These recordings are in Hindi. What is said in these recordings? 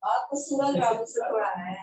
आपको सूरज बाबू से थोड़ा है।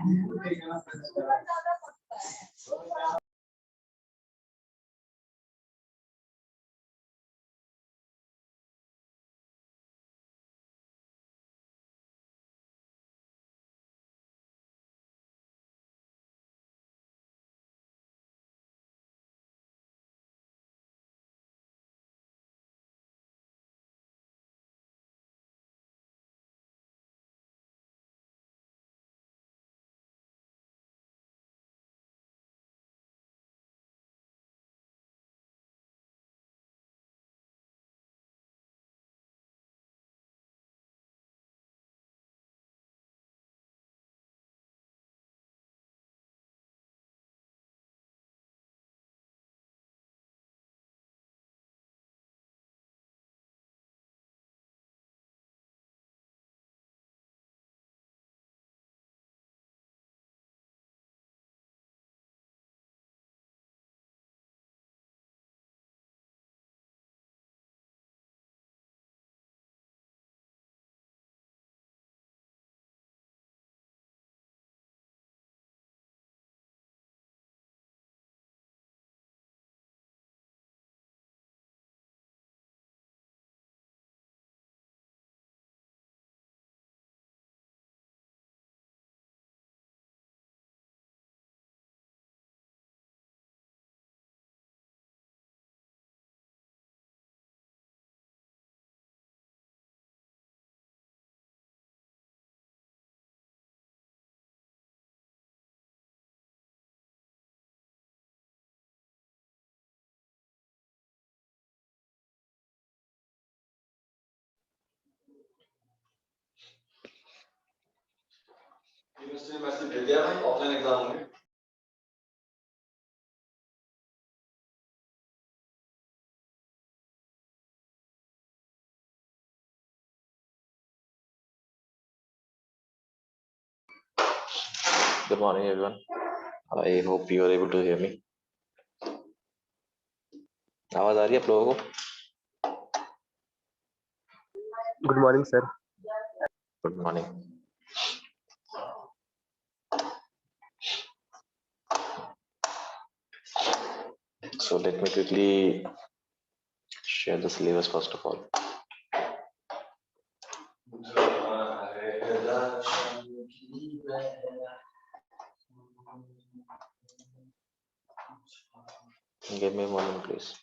यूनिवर्सिटी में मैसेज भेज दिया भाई, ऑफलाइन एग्जाम होंगे। Good morning, everyone. I hope you are able to hear me. आवाज आ रही है आप लोगों को? Good morning, sir. Good morning. So let me quickly share the syllabus first of all. Give me a moment, please.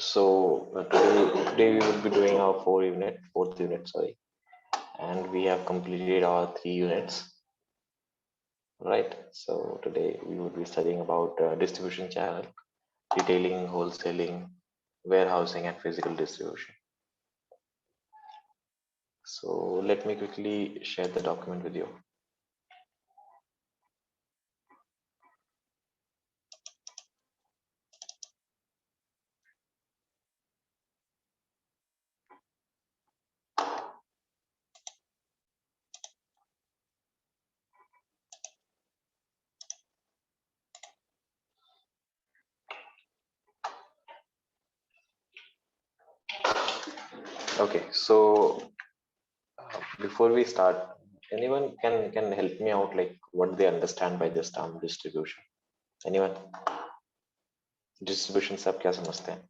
So today we will be doing our fourth unit, sorry, and we have completed our 3 units, right? So today we will be studying about distribution channel, detailing, wholesaling, warehousing, and physical distribution. So let me quickly share the document with you. Okay, so before we start, anyone can help me out, like what they understand by this term distribution? Anyone? Distribution से आप क्या समझते हैं?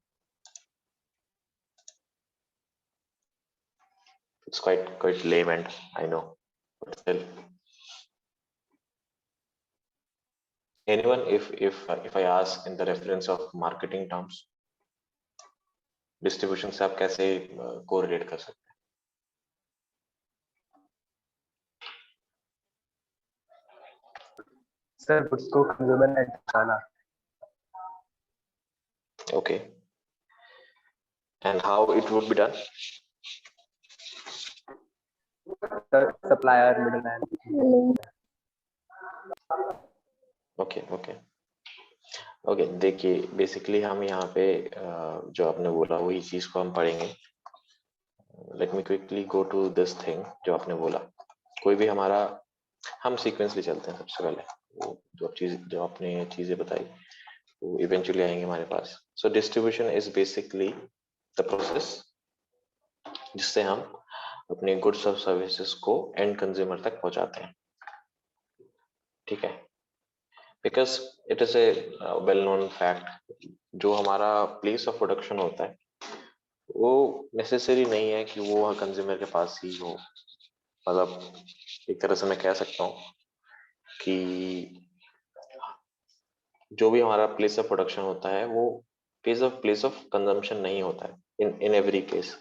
It's quite lame, and I know, but still. anyone, if I ask in the reference of marketing terms, distribution से आप कैसे कोरिलेट कर सकते सर उसको कंज्यूमर नेट डाला। हैं? Okay, and how it would be done? Sir supplier middleman. Okay okay okay, देखिए बेसिकली हम यहाँ पे जो आपने बोला वही चीज को हम पढ़ेंगे। Let me quickly go to this thing जो आपने बोला। कोई भी हमारा, हम सीक्वेंसली चलते हैं। सबसे पहले वो जो आपने चीजें बताई वो इवेंचुअली आएंगे हमारे पास। So distribution is basically the process जिससे हम अपने गुड्स और सर्विसेज को एंड कंज्यूमर तक पहुंचाते हैं। ठीक है, because it is a well known fact, जो हमारा प्लेस ऑफ प्रोडक्शन होता है वो नेसेसरी नहीं है कि वो कंज्यूमर के पास ही हो। मतलब एक तरह से मैं कह सकता हूँ कि जो भी हमारा प्लेस ऑफ प्रोडक्शन होता है वो प्लेस ऑफ कंजम्पशन नहीं होता है in every case.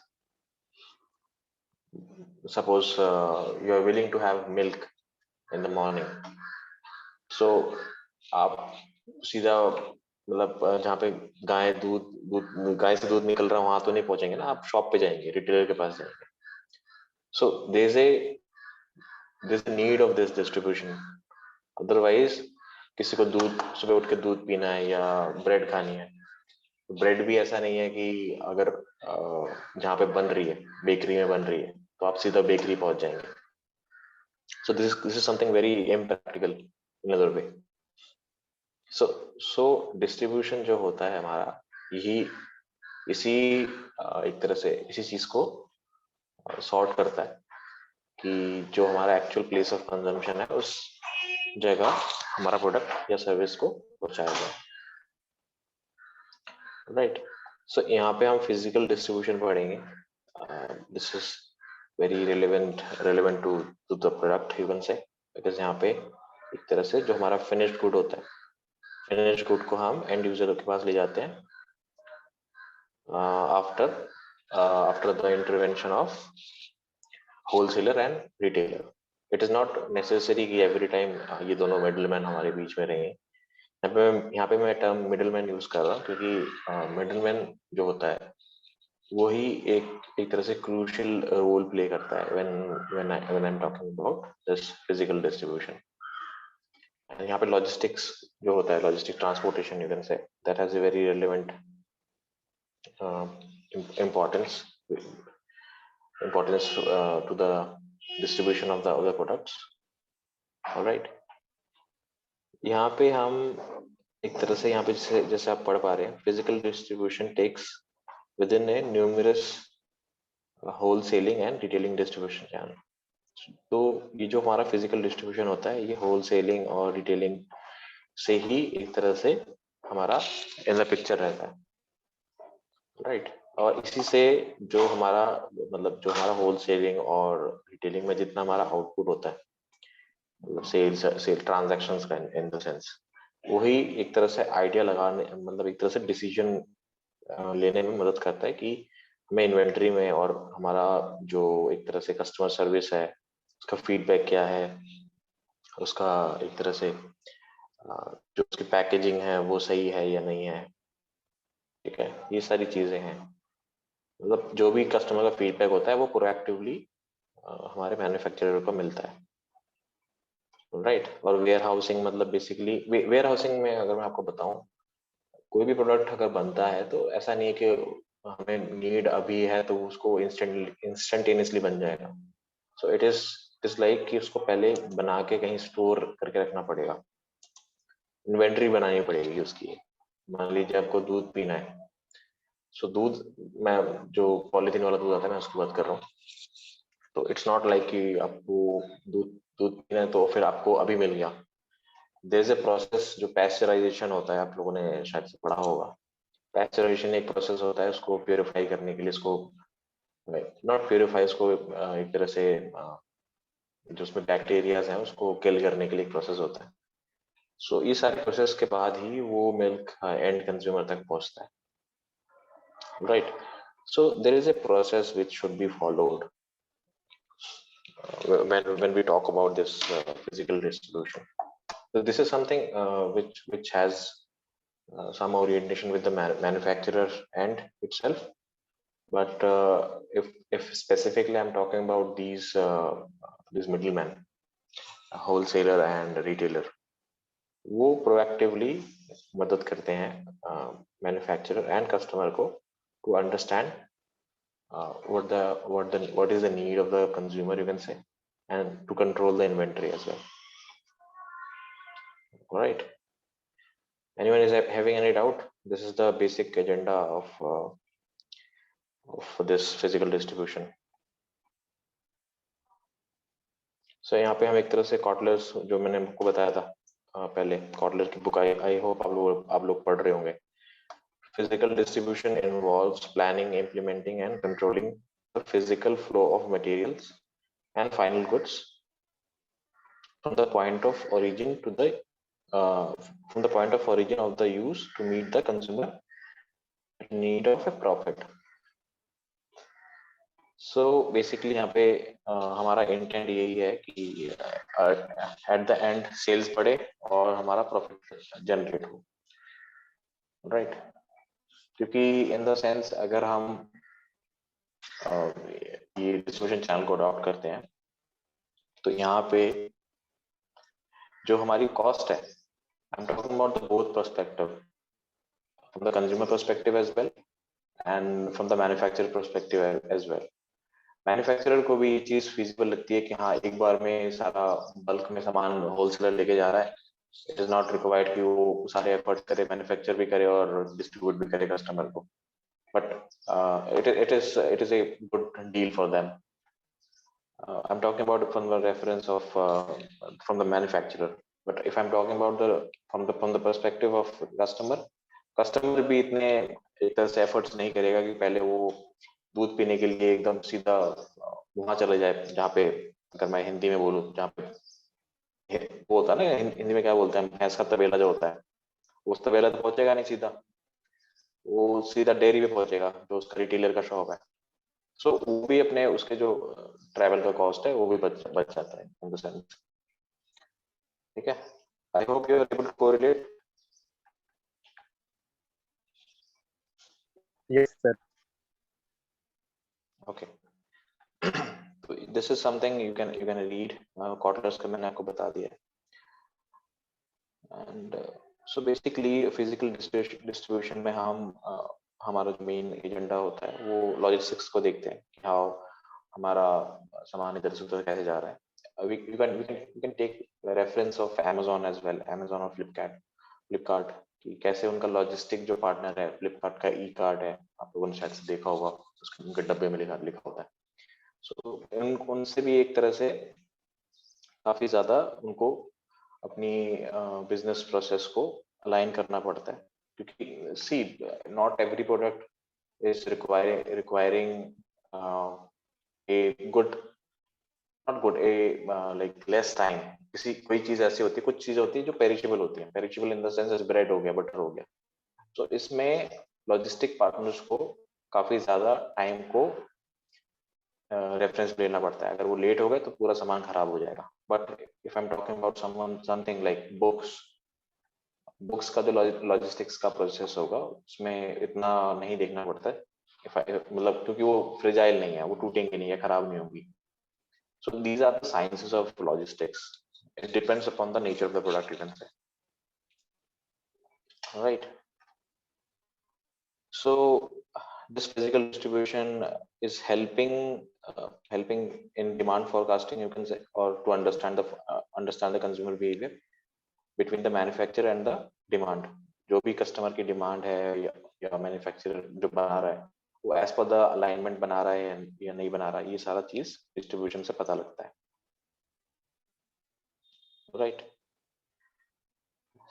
Suppose you are willing to have milk in the morning, so आप सीधा मतलब जहाँ पे गाय से दूध निकल रहा है वहां तो नहीं पहुंचेंगे ना, आप शॉप पे जाएंगे, रिटेलर के पास जाएंगे। So there is a need of this distribution. Otherwise किसी को दूध सुबह उठ के दूध पीना है या ब्रेड खानी है, ब्रेड भी ऐसा नहीं है कि अगर जहाँ पे बन रही है बेकरी में बन रही है तो आप सीधा बेकरी पहुंच जाएंगे। So this is something very impractical in other way. So distribution जो होता है हमारा, यही इसी एक तरह से इसी चीज को सॉर्ट करता है कि जो हमारा एक्चुअल प्लेस ऑफ कंजम्पशन है उस जगह हमारा प्रोडक्ट या सर्विस को पहुंचाया जाए। राइट, सो यहाँ पे हम फिजिकल डिस्ट्रीब्यूशन पढ़ेंगे। This is very relevant to the product you can say, because यहाँ पे एक तरह से जो हमारा फिनिश्ड गुड होता है, फिनिश्ड गुड को हम एंड यूजर के पास ले जाते हैं after the intervention of wholesaler and retailer. It is not necessary कि एवरी टाइम ये दोनों मिडलमैन हमारे बीच में रहेंगे। यहाँ पे मैं टर्म मिडलमैन यूज कर रहा हूँ क्योंकि मिडलमैन जो होता है वही एक तरह से क्रूशियल रोल प्ले करता है when I am talking about this physical distribution. यहाँ पे लॉजिस्टिक्स जो होता है, लॉजिस्टिक ट्रांसपोर्टेशन यू कैन से, that has a very relevant importance to the distribution of the products. All right, यहाँ पे हम एक तरह से यहाँ पे जैसे आप पढ़ पा रहे हैं, physical distribution takes within a numerous wholesaling and retailing distribution channel. तो ये जो हमारा फिजिकल डिस्ट्रीब्यूशन होता है ये होलसेलिंग और रिटेलिंग से ही एक तरह से हमारा इन द पिक्चर रहता है। राइट, और इसी से जो हमारा होलसेलिंग और रिटेलिंग में जितना हमारा आउटपुट होता है, सेल ट्रांजैक्शंस का इन द सेंस, वही एक तरह से आइडिया लगाने, मतलब एक तरह से डिसीजन लेने में मदद करता है कि हमें इन्वेंट्री में और हमारा जो एक तरह से कस्टमर सर्विस है उसका फीडबैक क्या है, उसका एक तरह से जो उसकी पैकेजिंग है वो सही है या नहीं है। ठीक है, ये सारी चीजें हैं। मतलब जो भी कस्टमर का फीडबैक होता है वो प्रोएक्टिवली हमारे मैन्युफैक्चरर को मिलता है। राइट, और वेयर हाउसिंग, मतलब बेसिकली वेयर हाउसिंग में अगर मैं आपको बताऊं, कोई भी प्रोडक्ट अगर बनता है तो ऐसा नहीं है कि हमें नीड अभी है तो उसको इंस्टेंटेनियसली बन जाएगा। सो इट इज लाइक कि उसको पहले बना के कहीं स्टोर करके रखना पड़ेगा, इन्वेंट्री बनानी पड़ेगी उसकी। मान लीजिए आपको दूध पीना है, सो दूध, मैं जो पॉलिथीन वाला दूध आता है मैं उसकी बात कर रहा हूँ, तो इट्स नॉट लाइक कि आपको दूध दूध पीना है तो फिर आपको अभी मिल गया। देयर इज ए प्रोसेस जो पैस्चराइजेशन होता है, आप लोगों ने शायद से पढ़ा होगा। पैस्चराइजेशन एक प्रोसेस होता है, उसको प्योरीफाई करने के लिए, इसको नॉट प्योरीफाई, इसको एक तरह से जो उसमें बैक्टीरियाज हैं उसको किल करने के लिए एक प्रोसेस होता है। सो ये सारे प्रोसेस के बाद ही वो मिल्क एंड कंज्यूमर तक पहुंचता है, right? So there is a process which should be followed when we talk about this physical distribution. So this is something which has some orientation with the manufacturer and itself, but if specifically I'm talking about these middlemen, wholesaler and retailer, वो proactively मदद करते हैं manufacturer and customer को to understand what is the need of the consumer, you can say, and to control the inventory as well. All right. Anyone is having any doubt? This is the basic agenda of this physical distribution. So यहाँ पे हम एक तरह से कॉटलर्स, जो मैंने आपको बताया था पहले, कॉटलर की बुक आई होप आप लोग पढ़ रहे होंगे. Physical distribution involves planning, implementing and controlling the physical flow of materials and final goods from the point of origin to the from the point of origin of the use to meet the consumer need of a profit. So basically यहाँ पे हमारा इंटेंट यही है कि एट द एंड सेल्स बढ़े और हमारा प्रॉफिट जनरेट हो, राइट? क्योंकि इन द सेंस अगर हम ये डिस्ट्रीब्यूशन चैनल को अडॉप्ट करते हैं तो यहाँ पे जो हमारी कॉस्ट है, I am talking about the both perspective, from the consumer perspective as well and from the manufacturer perspective as well. Manufacturer को भी ये चीज फिजिबल लगती है कि हाँ एक बार में सारा बल्क में सामान होलसेलर लेके जा रहा है. इट इज नॉट रिक्वायर्ड कि वो सारे एफर्ट करे, मैन्युफैक्चर भी करे और डिस्ट्रीब्यूट भी करे कस्टमर को, but it is a good deal for them. I am talking about from the reference of from the manufacturer, but if I am talking about the from the perspective of customer भी इतने एक तरह से एफर्ट्स नहीं करेगा कि पहले वो दूध पीने के लिए एकदम सीधा वहां चले जाए जहाँ पे, अगर मैं हिंदी में बोलूँ, जहाँ पे वो होता है ना, हिंदी में क्या बोलते हैं, भैंस का तबेला जो होता है, उस तबेला तो पहुंचेगा नहीं सीधा, वो सीधा डेयरी पे पहुंचेगा जो उसका रिटेलर का शॉप है. सो वो भी अपने उसके जो ट्रैवल का कॉस्ट है वो भी बच जाता है इन द सेंस. ठीक है, I hope you are able to correlate. Yes, sir. Okay. So this is something you can read. Quarters का मैंने आपको बता दिया. And so basically physical distribution में हम हमारा जो मेन एजेंडा होता है वो लॉजिस्टिक्स को देखते हैं कि हाँ हमारा सामान इधर से उधर कैसे जा रहा है. We can take reference of Amazon as well, Amazon और Flipkart कि कैसे उनका लॉजिस्टिक जो पार्टनर है, फ्लिपकार्ट का ई कार्ड है, आप लोगों ने शायद से देखा होगा, उसके उनके डब्बे में लिखा होता है. सो उनसे भी एक तरह से काफी ज्यादा उनको अपनी बिजनेस प्रोसेस को अलाइन करना पड़ता है, क्योंकि see not every product is requiring a good not good a like less time. किसी कोई चीज ऐसी होती है, कुछ चीजें होती है जो पेरिशेबल होती है, perishable in the sense bread हो गया, बटर हो गया. तो इसमें लॉजिस्टिक पार्टनर्स को काफी ज्यादा टाइम को रेफरेंस लेना पड़ता है. अगर वो लेट हो गए तो पूरा सामान खराब हो जाएगा. But if I am talking about something like books का जो लॉजिस्टिक्स का प्रोसेस होगा उसमें इतना नहीं देखना पड़ता है, मतलब क्योंकि वो फ्रेजाइल नहीं है, वो टूटेंगे नहीं है, खराब नहीं होगी. So these are the sciences of logistics. It depends upon the nature of the product, you can say. All right. So this physical distribution is helping in demand forecasting, you can say, or to understand the consumer behavior between the manufacturer and the demand. जो भी customer की demand है या manufacturer जो बना रहा है वो as per the alignment बना रहा है या नहीं बना रहा है, ये सारा चीज distribution से पता लगता है. Right.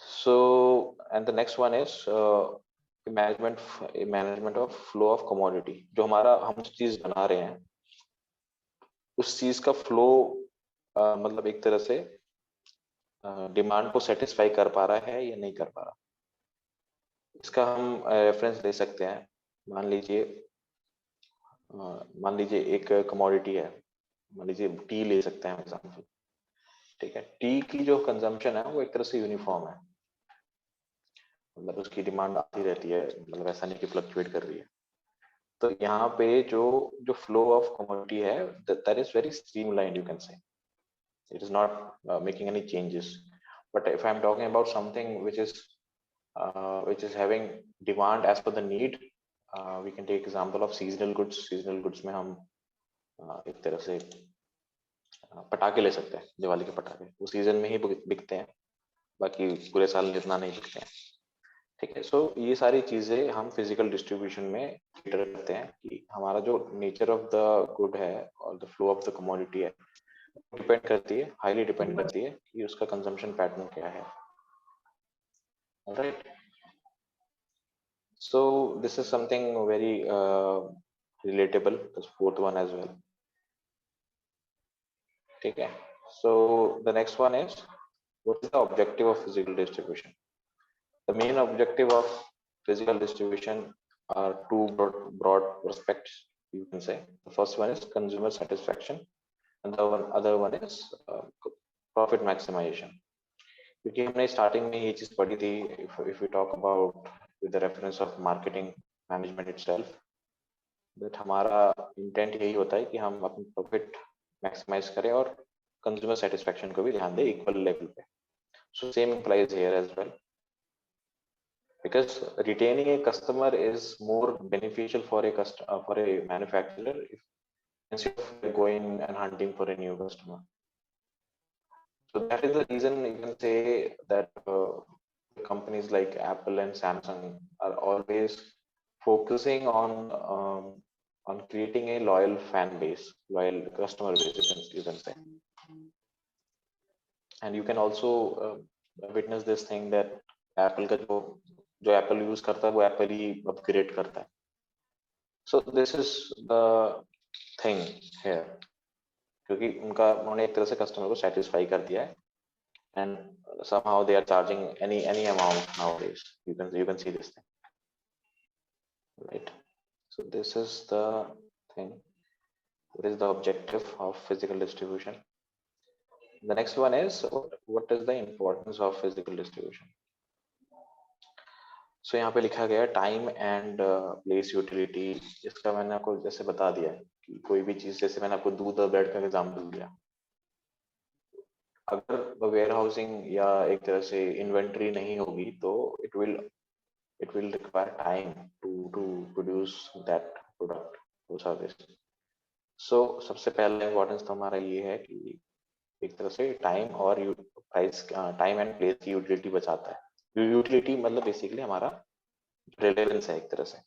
So and the next one is management of flow of commodity. जो हमारा हम चीज बना रहे हैं उस चीज का फ्लो मतलब एक तरह से डिमांड को सेटिस्फाई कर पा रहा है या नहीं कर पा रहा। इसका हम रेफरेंस ले सकते हैं। मान लीजिए एक कमोडिटी है, मान लीजिए टी ले सकते हैं एग्जाम्पल। ठीक है, टी की जो कंजम्पशन है वो एक तरह से यूनिफॉर्म है, मतलब उसकी डिमांड आती रहती है, मतलब ऐसा नहीं कि फ्लक्चुएट कर रही है। तो यहाँ पे जो जो फ्लो ऑफ कमोडिटी है that is very streamlined, you can से it is not making any changes. But if I'm talking about something which is having demand as per the need, we can take example of seasonal goods. Seasonal goods में हम एक तरह से पटाखे ले सकते हैं, दिवाली के पटाखे वो सीजन में ही बिकते हैं, बाकी पूरे साल इतना नहीं बिकते हैं। ठीक है, सो ये सारी चीजें हम फिजिकल डिस्ट्रीब्यूशन में कैटर करते हैं कि हमारा जो नेचर ऑफ द गुड है और the flow of the commodity है, डिपेंड करती है, हाईली डिपेंड करती है कि उसका कंजम्पशन पैटर्न क्या है। Right, so this is something very relatable, the fourth one as well. ठीक है, so the next one is, what is the objective of physical distribution? The main objective of physical distribution are two broad prospects, you can say. The first one is consumer satisfaction and the other one is profit maximization. क्योंकि हमने स्टार्टिंग में ये चीज पढ़ी थी, if we talk about with the reference of marketing management itself, that हमारा इंटेंट यही होता है कि हम अपनी प्रॉफिट मैक्सिमाइज करें और कंज्यूमर सेटिस्फेक्शन को भी ध्यान दें इक्वल लेवल पे। So same applies here as well, because retaining a customer is more beneficial for a manufacturer if instead of going and hunting for a new customer. So that is the reason you can say that companies like Apple and Samsung are always focusing on creating a loyal fan base, loyal customer base, you can say. And you can also witness this thing that Apple का जो Apple यूज करता है वो Apple ही अपग्रेड करता है। So this is the thing here, क्योंकि उन्होंने एक तरह से कस्टमर को सेटिस्फाई कर दिया है, and somehow they are charging any amount nowadays. You can see this thing, right? So this is the thing. What is the objective of physical distribution? The next one is, what is the importance of physical distribution? So यहाँ पे लिखा गया टाइम एंड प्लेस यूटिलिटी। इसका मैंने आपको जैसे बता दिया कि कोई भी चीज, जैसे मैंने आपको दूध और ब्रेड का एग्जांपल दिया, अगर वेयर हाउसिंग या एक तरह से इन्वेंट्री नहीं होगी तो it will require time to produce that product और सर्विस। सो सबसे पहला इम्पोर्टेंस तो हमारा ये है कि एक तरह से टाइम और प्राइस, टाइम एंड प्लेस की यूटिलिटी बचाता है। यूटिलिटी मतलब बेसिकली हमारा रिलेवेंस है, एक तरह से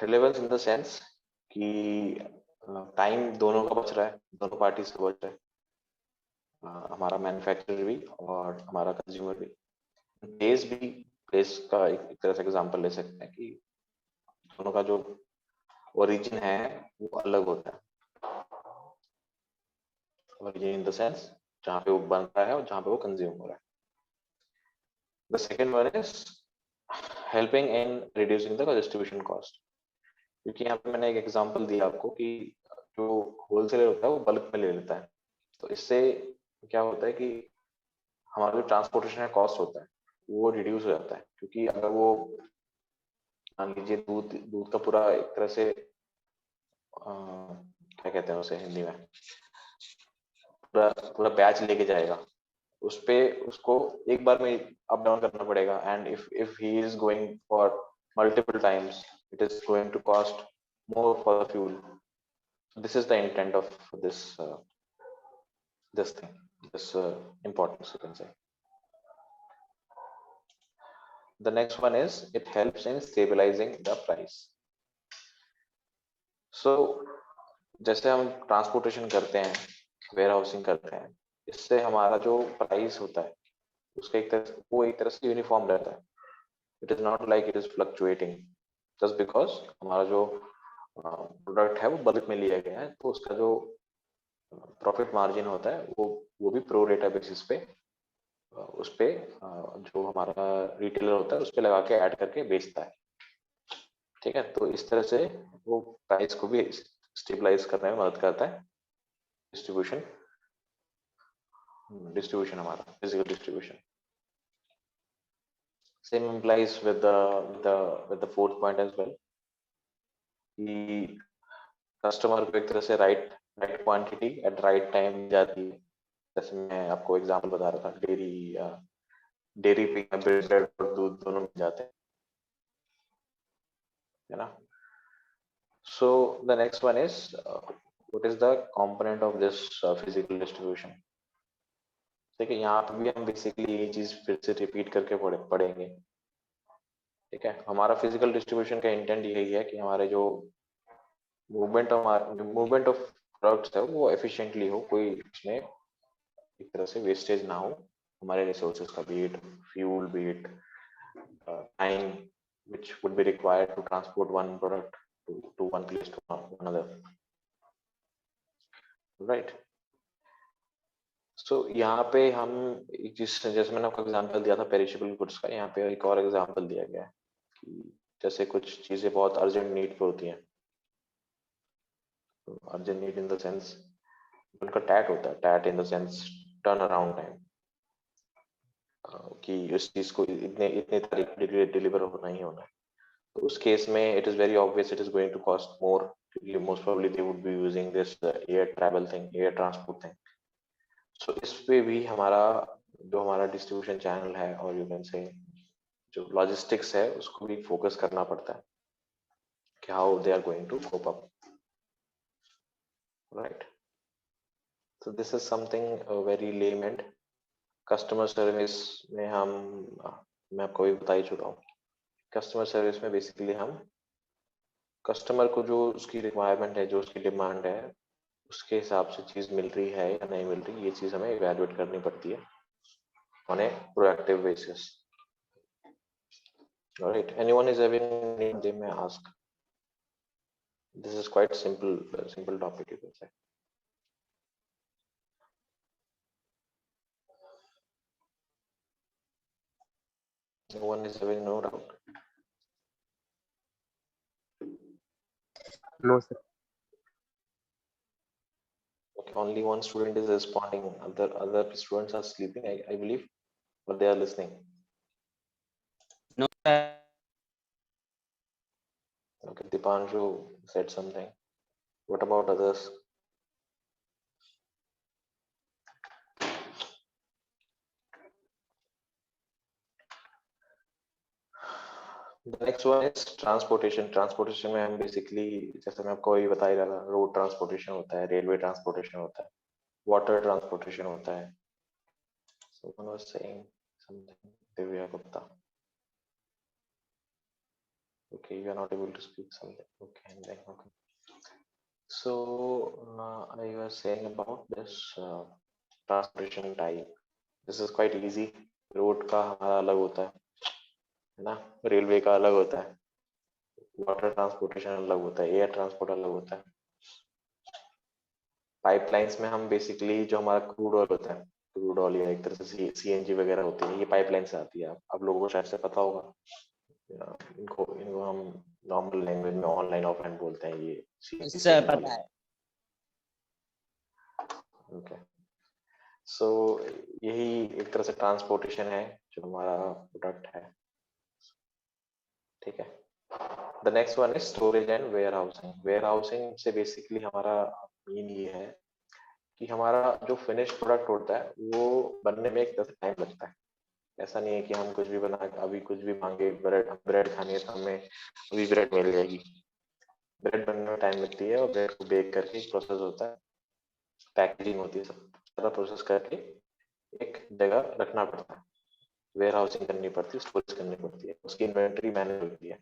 रिलेवेंस इन द सेंस कि टाइम दोनों का बच रहा है, दोनों पार्टी से बच रहा है, हमारा मैन्युफैक्चरर भी और हमारा कंज्यूमर भी। प्लेस का एक तरह से एग्जांपल ले सकते हैं कि दोनों का जो ओरिजिन है वो अलग होता है। ओरिजिन इन द सेंस जहाँ पे वो बन रहा है और जहाँ पे वो कंज्यूम हो रहा है। The second one is helping in reducing the distribution cost. क्योंकि यहाँ पे मैंने एक एग्जांपल दिया आपको कि जो होलसेलर होता है वो बल्क में ले लेता है, तो इससे क्या होता है कि हमारा जो ट्रांसपोर्टेशन का कॉस्ट होता है वो रिड्यूस हो जाता है। क्योंकि अगर वो मान लीजिए दूध का पूरा एक तरह से क्या कहते हैं उसे हिंदी में, पूरा बैच लेके जाएगा, उस पे उसको एक बार में अप डाउन करना पड़ेगा, and if he is going for multiple times it is going to cost more for the fuel. This is the intent of this thing, this importance, you can say. The next one is it helps in stabilizing the price. So जैसे हम ट्रांसपोर्टेशन करते हैं, वेयर हाउसिंग करते हैं, इससे हमारा जो प्राइस होता है उसका एक तरह से यूनिफॉर्म रहता है। It is not like it is fluctuating just because हमारा जो प्रोडक्ट है वो बल्क में लिया गया है, तो उसका जो प्रॉफिट मार्जिन होता है वो भी प्रो रेटा बेसिस पे उस पे जो हमारा रिटेलर होता है उस पे लगा के ऐड करके बेचता है। ठीक है, तो इस तरह से वो प्राइस को भी स्टेबलाइज करने में मदद करता है। डिस्ट्रीब्यूशन हमारा physical distribution. Same implies with the fourth point as well कि कस्टमर को एक तरह से right quantity eight right time जाती है। जैसे मैं आपको एग्जांपल बता रहा था, डेयरी पे ब्रेड और दूध दोनों मिल जाते हैं, है ना। So the next one is what is the component of this physical distribution. ठीक है, यहाँ पे भी हम बेसिकली ये चीज फिर से रिपीट करके पढ़ेंगे। ठीक है, हमारा फिजिकल डिस्ट्रीब्यूशन का इंटेंट यही है कि हमारे जो मूवमेंट ऑफ प्रोडक्ट्स है वो एफिशिएंटली हो, कोई इसमें एक तरह से वेस्टेज ना हो हमारे रिसोर्सेज का, B it fuel, B it time which would be required to transport one product to one place to another, right? So यहाँ पे हम जैसे मैंने आपको एग्जांपल दिया था पेरिशेबल गुड्स का, यहाँ पे एक और एग्जांपल दिया गया है कि जैसे कुछ चीजें बहुत अर्जेंट नीड पे होती हैं। Urgent need in the sense उनका टैट होता है, TAT in the sense turn around time, कि उस चीज को इतने तारीख डिलीवर होना ही होना है। तो उस केस में it is very obvious it is going to cost more, most probably they would be using this air travel thing, air transport thing. So इस पे भी हमारा डिस्ट्रीब्यूशन चैनल है और यू कैन से जो लॉजिस्टिक्स है उसको भी फोकस करना पड़ता है कि how they are going to cope up, right. So this is something very layman. Customer service में मैं आपको भी बता ही चुका हूँ। कस्टमर सर्विस में बेसिकली हम कस्टमर को जो उसकी रिक्वायरमेंट है, जो उसकी डिमांड है, उसके हिसाब से चीज मिल रही है या नहीं मिल रही, ये चीज हमें इवैल्यूएट करनी पड़ती है on A proactive basis. Alright, anyone is having need, they may ask. This is quite simple topic, you can say. No one is having no doubt. No, sir. Okay, only one student is responding. Other students are sleeping, I believe, but they are listening. No, sir. Okay, Dipanshu said something. What about others? The next one is transportation. Transportation में हम basically जैसे मैं आपको अभी बता ही रहा था, रोड ट्रांसपोर्टेशन होता है, रेलवे ट्रांसपोर्टेशन होता है, वाटर ट्रांसपोर्टेशन होता है। Someone was saying something. Divya Gupta. Okay, you are not able to speak something. Okay, and then okay. So I was saying about this transportation type. This is quite easy. Road का हमारा अलग होता है ना, रेलवे का अलग होता है, वाटर ट्रांसपोर्टेशन अलग होता है, एयर ट्रांसपोर्ट अलग होता है। पाइपलाइंस में हम बेसिकली जो हमारा क्रूड ऑयल होता है, क्रूड ऑयल या एक तरह से सीएनजी वगैरह होती है, ये पाइपलाइन से आती है। आप लोगों को शायद से पता होगा। इनको हम नॉर्मल लैंग्वेज में ऑनलाइन ऑफलाइन बोलते हैं, ये सीएनजी सर पता है। ओके, सो यही एक तरह से ट्रांसपोर्टेशन है जो हमारा प्रोडक्ट है। ठीक है, the next one is storage and warehousing. Warehousing से बेसिकली हमारा मीन ये है कि हमारा जो फिनिश प्रोडक्ट होता है वो बनने में एक तरह से टाइम लगता है। ऐसा नहीं है कि हम कुछ भी बना, अभी कुछ भी मांगे, ब्रेड खानी है तो हमें अभी ब्रेड मिल जाएगी। ब्रेड बनने में टाइम लगती है और ब्रेड को बेक करके एक प्रोसेस होता है, पैकेजिंग होती है, सब सारा प्रोसेस करके एक जगह रखना पड़ता है, वेयर हाउसिंग करनी पड़ती है, स्टोरेज करनी पड़ती है, उसकी इन्वेंटरी मैनेज होती है।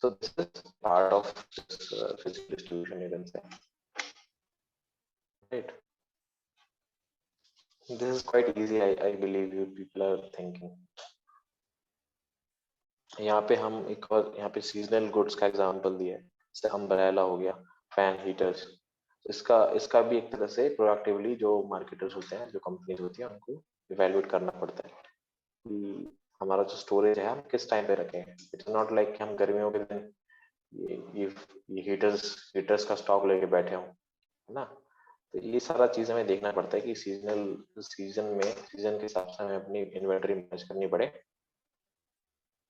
So this is part of this physical distribution, you can say. Right. This is quite easy. I believe you people are thinking. यहाँ पे हम एक और यहाँ पे सीजनल गुड्स का एग्जांपल दिया है, जैसे अम्ब्रेला हो गया, फैन हीटर्स। इसका इसका भी एक तरह से प्रोएक्टिवली जो मार्केटर्स होते हैं, जो कंपनीज होती हैं, उनको इवेल्युएट करना पड़ता है कि हमारा जो स्टोरेज है हम किस टाइम पे रखें। इट्स नॉट लाइक कि हम गर्मियों के दिन ये हीटर्स का स्टॉक लेके बैठे हों, है ना। तो ये सारा चीज हमें देखना पड़ता है कि सीजन के हिसाब से हमें अपनी इन्वेंटरी मैनेज करनी पड़े।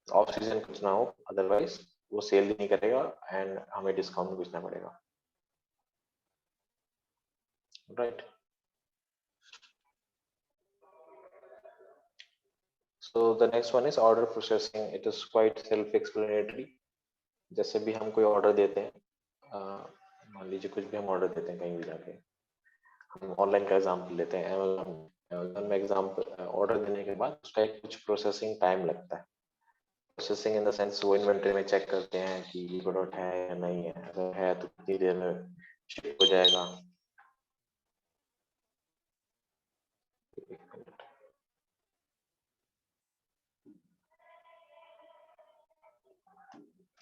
ऑफ सीजन कुछ ना हो, अदरवाइज वो सेल नहीं करेगा एंड हमें डिस्काउंट बेचना पड़ेगा, right. So the next one is order processing. It is quite self-explanatory. जैसे भी हम कोई ऑर्डर देते हैं, मान लीजिए कुछ भी हम ऑर्डर देते हैं कहीं भी जाके, हम ऑनलाइन का एग्जांपल लेते हैं, अमेज़न में एग्जांपल ऑर्डर देने के बाद उसका एक कुछ प्रोसेसिंग टाइम लगता है। प्रोसेसिंग इन द सेंस वो इन्वेंटरी में चेक करते हैं कि ये प्रोडक्ट है या नहीं है, अगर है तो कितनी देर में शिप हो जाएगा।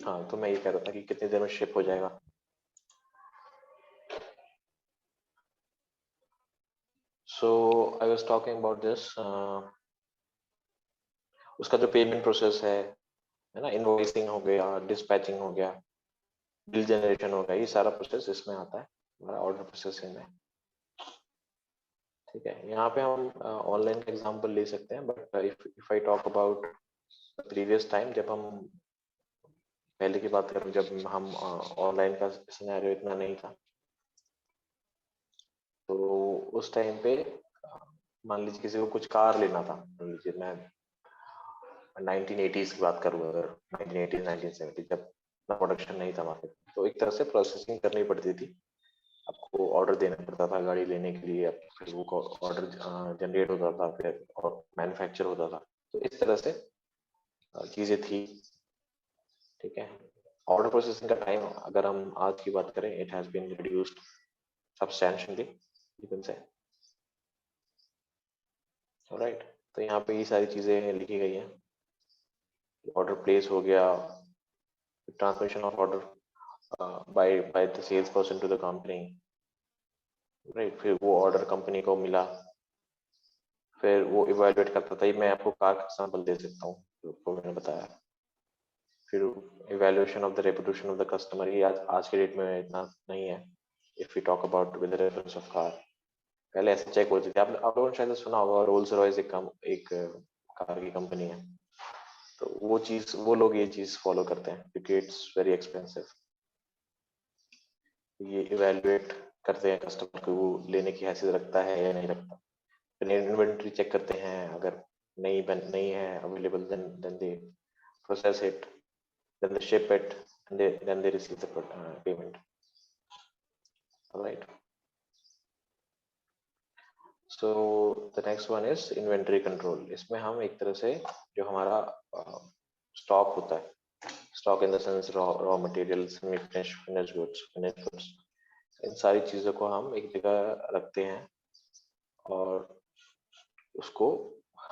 हाँ, तो मैं ये कह रहा था कि कितनी देर में शिप हो जाएगा। So I was talking about this, उसका जो पेमेंट प्रोसेस है ना, इनवॉइसिंग हो गया, डिस्पैचिंग हो गया, बिल जनरेशन हो गया, ये सारा प्रोसेस इसमें आता है हमारा ऑर्डर प्रोसेसिंग में। ठीक है, यहाँ पे हम ऑनलाइन का एग्जांपल ले सकते हैं, but if I talk about previous time, जब हम पहले की बात करें, जब हम ऑनलाइन का सिनेरियो इतना नहीं था, तो उस टाइम पे मान लीजिए किसी को कुछ कार लेना था, मान लीजिए मैं 1980s की बात करूँ, अगर 1980 1970, जब प्रोडक्शन नहीं था मार्केट, तो एक तरह से प्रोसेसिंग करनी पड़ती थी, आपको ऑर्डर देना पड़ता था गाड़ी लेने के लिए, फिर वो ऑर्डर जनरेट होता था, फिर और मैन्युफैक्चर होता था, तो इस तरह से चीजें थी। ठीक है, ऑर्डर प्रोसेसिंग का टाइम अगर हम आज की बात करें, it has been reduced substantially, you can say, right. तो यहाँ पे ये सारी चीजें लिखी गई हैं, ऑर्डर प्लेस हो गया, transmission of order by the sales person to the company, right. फिर वो ऑर्डर कंपनी को मिला, फिर वो इवेलुएट करता था। ये मैं आपको कार का एग्जांपल दे सकता हूँ, जो मैंने बताया। फिर evaluation of the reputation of the customer, ये आज के डेट में इतना नहीं है। If you talk about with reference of car, पहले ऐसे चेक होती थी। आप लोगों ने शायद सुना होगा, रोल्स रॉयस एक कार की कंपनी है, तो वो लोग ये चीज फॉलो करते हैं क्योंकि इट्स वेरी एक्सपेंसिव। ये इवेल्युएट करते हैं कस्टमर को, वो लेने की हैसियत रखता है या नहीं रखता। फिर इन्वेंटरी चेक करते हैं, अगर नहीं है available, then they process it, then they ship it, and then they receive the payment. All right. So the next one is inventory control. इसमें हम एक तरह से जो हमारा स्टॉक होता है, stock in the sense raw materials, finish goods, इन सारी चीजों को हम एक जगह रखते हैं और उसको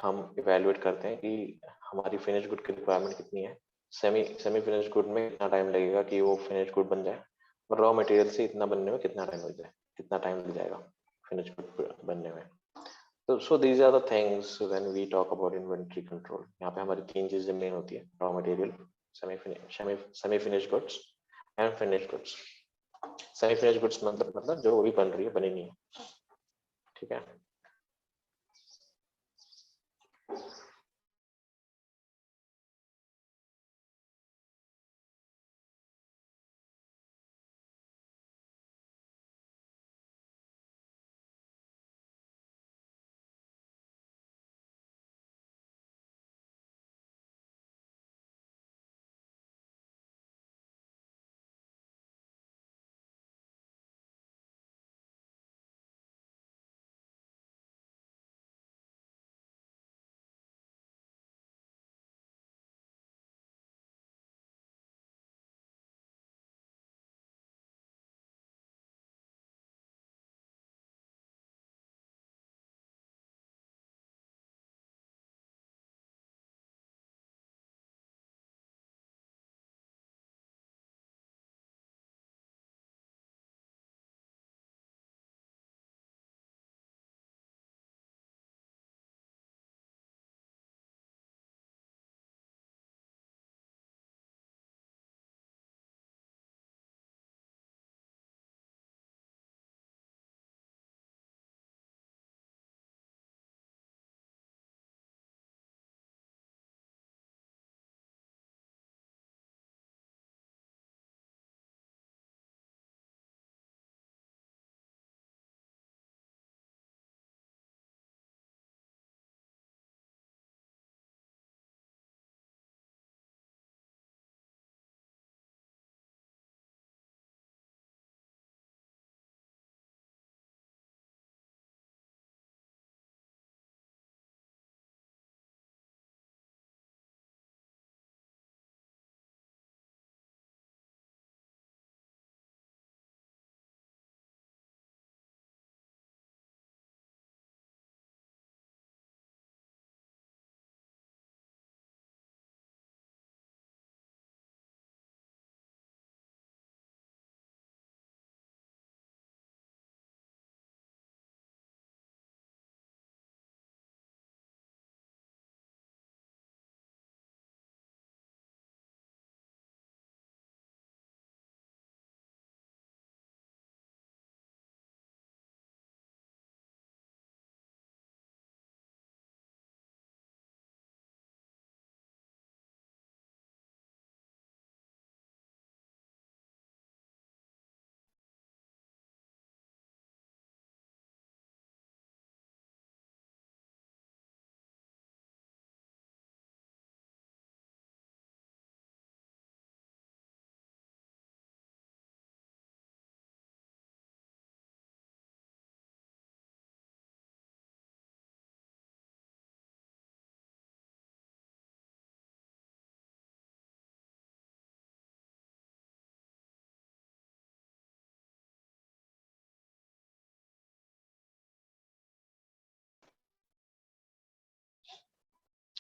हम इवेलुएट करते हैं कि हमारी फिनिश गुड की रिक्वायरमेंट कितनी है, सेमी फिनिश गुड में कितना टाइम लगेगा कि वो फिनिश गुड बन जाए, और रॉ मटेरियल से इतना बनने में कितना टाइम लग जाएगा फिनिश गुड बनने में। तो so these are the things when we talk about inventory control. यहाँ पे हमारी तीन चीजें मेन होती है, raw material, semi finish goods and finish goods. Semi finish goods मतलब जो अभी बन रही है, बनी नहीं है। ठीक है।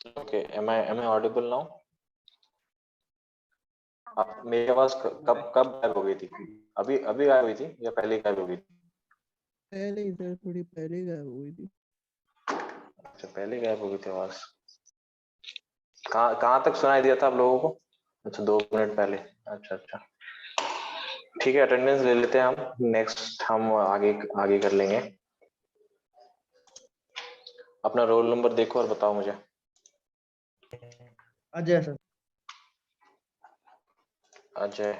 Okay, am I audible now? अब मेरी आवाज कब कब गायब हो गई थी? अभी अभी गायब हुई थी या पहले गायब हो गई थी? पहले ही सर, थोड़ी पहले गायब हो गई थी। अच्छा, पहले गायब हो गई थी आवाज। कहाँ तक सुनाई दिया था आप लोगों को? अच्छा, 2 मिनट पहले। अच्छा अच्छा, ठीक है, अटेंडेंस ले लेते हैं हम। नेक्स्ट हम आगे आगे कर लेंगे। अपना रोल नंबर देखो और बताओ मुझे। Ajay sir. Ajay,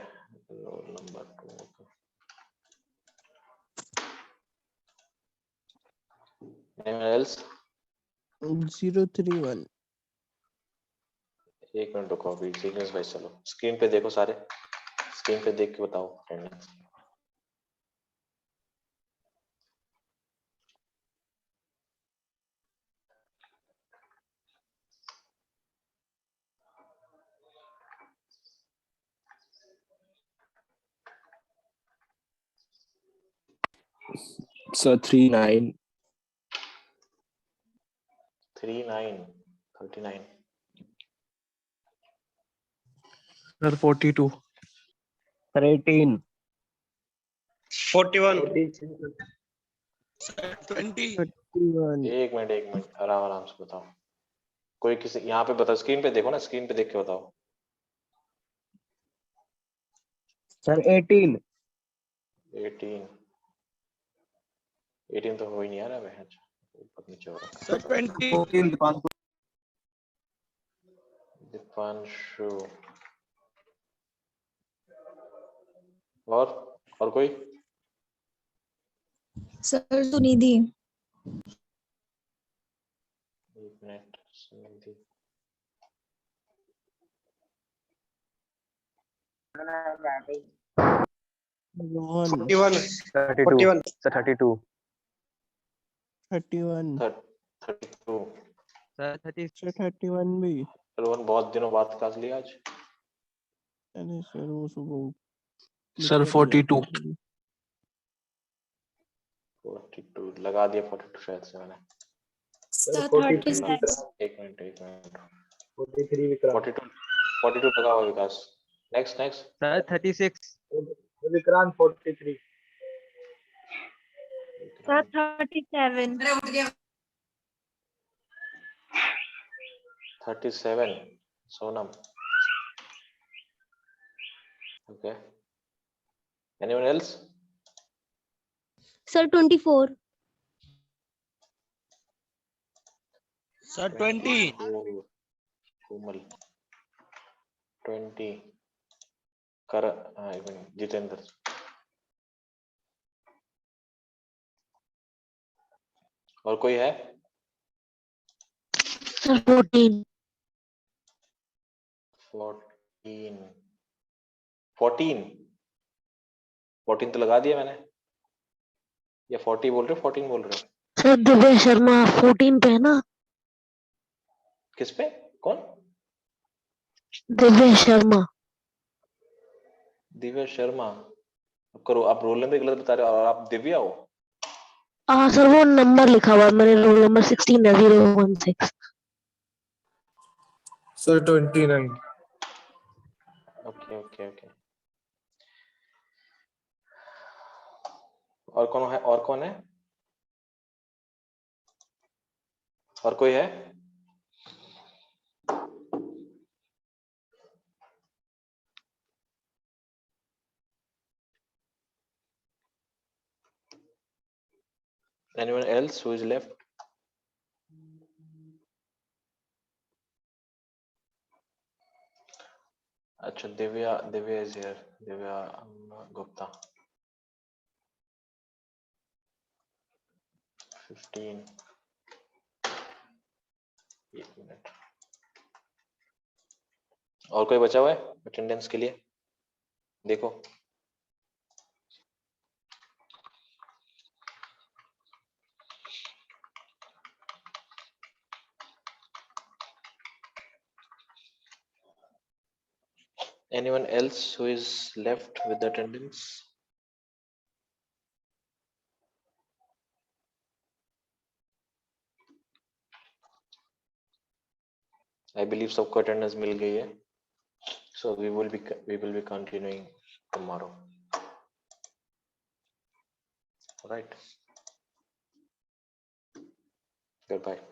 roll number 2। Anyone else? 031। एक मिनट रुको, अभी सीक्वेंस वाइज चलो। स्क्रीन पे देखो सारे, स्क्रीन पे देख के बताओ अटेंडेंस। सर 39। 39, 39। सर 42। सर 18। 41 31। एक मिनट, आराम आराम से बताओ। कोई किसी यहाँ पे बताओ, स्क्रीन पे देखो ना, स्क्रीन पे देख के बताओ। सर 18। 18, 18 तो हो ही नहीं आ रहा है। अच्छा, ऊपर नीचे हो रहा है। सर 20 दीपांशु। और कोई? सर सुनिधि। एक minute, Sunidhi. Rohan. 41 32। 41 sir 32। 31। 32। Sir 30। Sir 31 भी। रोहन, बहुत दिनों बाद क्लास लिया आज। अरे सर वो सुबह सर 42। 42 लगा दिया, 42 शायद से मैंने। सर 37। एक मिनट 42 लगा हुआ Vikas. Next sir 36। Vikrant 43 sir 37। 37 Sonam. Okay, anyone else? Sir 24। Sir 20 Komal 20। कर जितेंद्र। और कोई है? सर 14। 14। 14 तो लगा दिया मैंने। या 40 बोल रहे हो, 14 बोल रहे हो? सर दिव्या शर्मा 14 पे है ना? किस पे? कौन? दिव्या शर्मा। दिव्या शर्मा। अब करो, आप रोल नंबर गलत बता रहे हो और आप दिव्या हो। हाँ सर, वो नंबर लिखा हुआ है, मेरे रोल नंबर 16 है, 016। सर 29। ओके। और कौन है? और कोई है? Anyone else who is left? अच्छा, दिव्या is here. दिव्या गुप्ता 15। एक मिनट, और कोई बचा हुआ है अटेंडेंस के लिए? देखो। Anyone else who is left with the attendance? I believe सबको attendance मिल गई है. So we will be continuing tomorrow. Right. Goodbye.